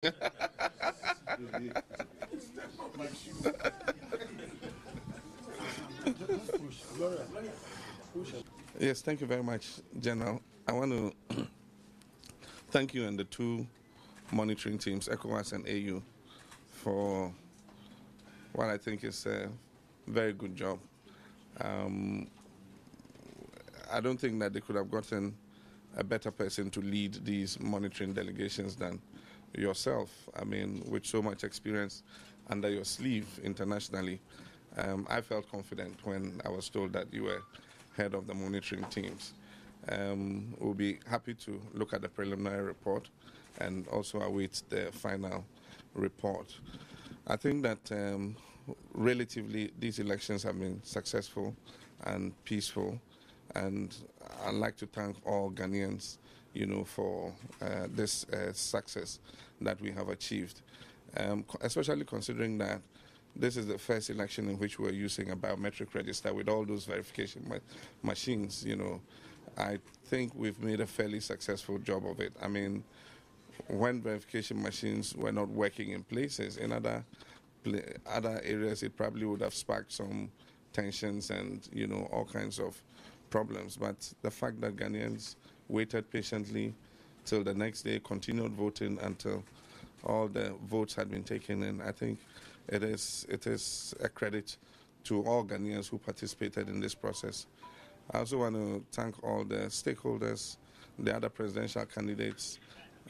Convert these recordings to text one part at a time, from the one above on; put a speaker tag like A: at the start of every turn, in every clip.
A: Yes, thank you very much, General. I want to thank you and the two monitoring teams, ECOWAS and AU, for what I think is a very good job. I don't think that they could have gotten a better person to lead these monitoring delegations than yourself. I mean, with so much experience under your sleeve internationally, I felt confident when I was told that you were head of the monitoring teams. We'll be happy to look at the preliminary report and also await the final report. I think that relatively these elections have been successful and peaceful, and I'd like to thank all Ghanaians, for this success that we have achieved, especially considering that this is the first election in which we're using a biometric register with all those verification machines. I think we've made a fairly successful job of it. I mean, when verification machines were not working in places, in other areas, it probably would have sparked some tensions and, all kinds of problems. But the fact that Ghanaians waited patiently till the next day, continued voting until all the votes had been taken in, I think it is a credit to all Ghanaians who participated in this process. I also want to thank all the stakeholders, the other presidential candidates,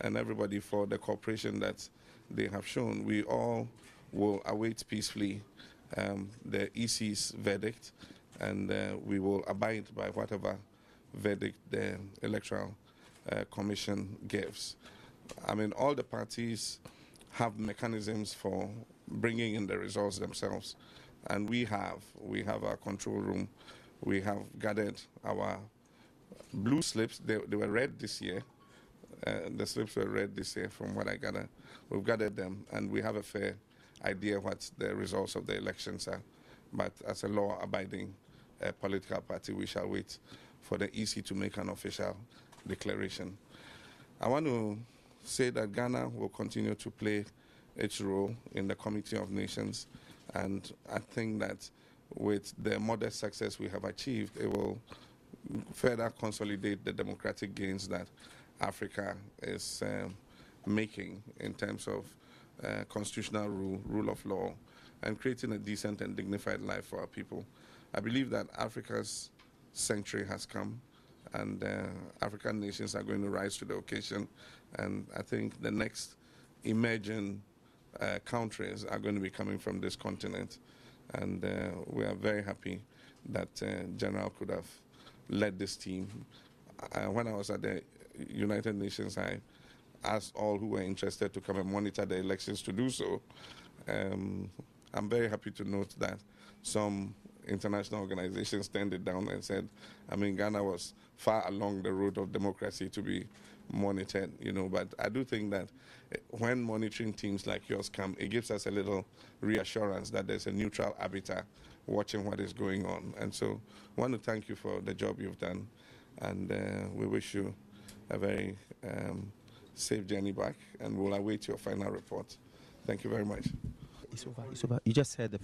A: and everybody for the cooperation that they have shown. We all will await peacefully the EC's verdict, and we will abide by whatever verdict the Electoral Commission gives. I mean, all the parties have mechanisms for bringing in the results themselves, and we have our control room. We have gathered our blue slips. They were red this year. The slips were red this year, from what I gather. We've gathered them, and we have a fair idea what the results of the elections are. But as a law-abiding political party, we shall wait for the EC to make an official declaration. I want to say that Ghana will continue to play its role in the Committee of Nations, and I think that with the modest success we have achieved, it will further consolidate the democratic gains that Africa is making in terms of constitutional rule of law, and creating a decent and dignified life for our people. I believe that Africa's century has come, and African nations are going to rise to the occasion, and I think the next emerging countries are going to be coming from this continent, and we are very happy that General could have led this team. When I was at the United Nations, I asked all who were interested to come and monitor the elections to do so. I'm very happy to note that some international organizations turned it down and said, I mean, Ghana was far along the road of democracy to be monitored, but I do think that when monitoring teams like yours come, it gives us a little reassurance that there's a neutral arbiter watching what is going on. And so I want to thank you for the job you've done, and we wish you a very safe journey back, and we'll await your final report. Thank you very much.
B: It's over. You just said the